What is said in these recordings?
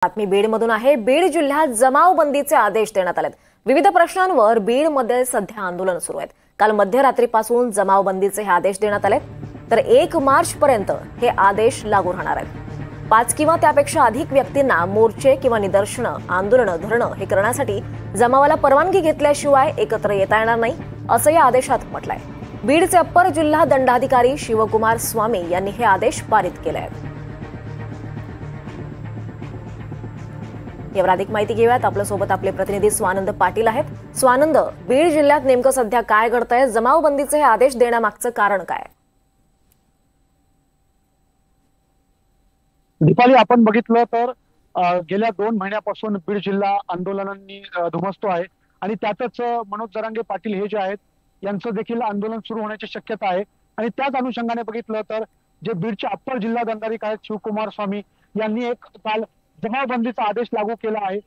बातमी बीडमधून आहे। बीड जिल्ह्यात जमावबंदीचे आदेश देण्यात आलेत। विविध प्रश्नांवर बीडमध्ये सध्या आंदोलन सुरू आहेत। काल मध्यरात्रीपासून जमावबंदीचे हे आदेश देण्यात आले, तर 1 मार्च पर्यंत हे आदेश लागू राहणार आहेत। 5 किंवा त्यापेक्षा अधिक व्यक्तींना मोर्चे किंवा निदर्शनं, आंदोलनं, धरणं हे करण्यासाठी जमावाला परवानगी घेतल्याशिवाय एकत्र येता येणार नाही, असं या आदेशात म्हटलंय। बीडचे अप्पर जिल्हा दंडाधिकारी शिवकुमार स्वामी यांनी हे आदेश पारित केले आहेत। यावर अधिक माहिती घेऊयात। आपल्यासोबत आपले प्रतिनिधी स्वानंद पाटील आहेत। स्वानंद, बीड जिल्ह्यात नेमकं सध्या काय घडतंय? जमावबंदीचे हे आदेश देण्यामागचं कारण काय? दीपाली, आपण बघितलं तर गेल्या 2 महिन्यापासून बीड जिल्हा आंदोलनांनी धुमसतो आहे आणि त्यातच मनोज जरांगे पाटील हे जे आहेत यांचं देखील आंदोलन सुरू होण्याची शक्यता आहे। आणि त्याच अनुषंगाने बघितलं तर जे बीडचे अप्पर जिल्हा दंडाधिकारी आहेत शिवकुमार स्वामी यांनी एक काल जमावबंदीचा आदेश लागू केला आहे।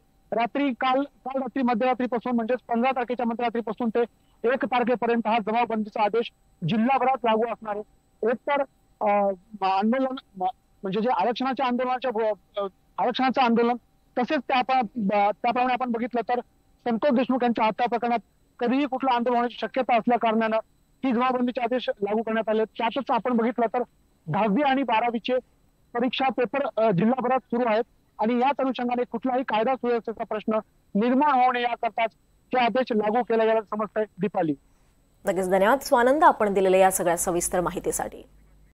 काल रात्री मध्यरात्रीपासून म्हणजेच 15 तारखेच्या मध्यरात्रीपासून ते 1 तारखेपर्यंत हा जमावबंदीचा आदेश जिल्हाभरात लागू असणार आहे। एक तर आंदोलन म्हणजे जे आरक्षणाचं आंदोलन, तसेच त्याप्रमाणे आपण बघितलं तर संतोष देशमुख यांच्या हत्या प्रकरणात कधीही कुठलं आंदोलन होण्याची शक्यता असल्या कारणानं ही जमावबंदीचे आदेश लागू करण्यात आले। त्यातच आपण बघितलं तर 10वी आणि 12वीचे परीक्षा पेपर जिल्हाभरात सुरू आहेत आणि याच अनुषंगाने कुठलाही कायदा सुव्यवस्थेचा प्रश्न निर्माण होऊ नये याकरताच हे आदेश लागू केले गेल्याचं समजतंय। दीपाली, नक्कीच धन्यवाद स्वानंद, आपण दिलेल्या या सगळ्या सविस्तर माहितीसाठी।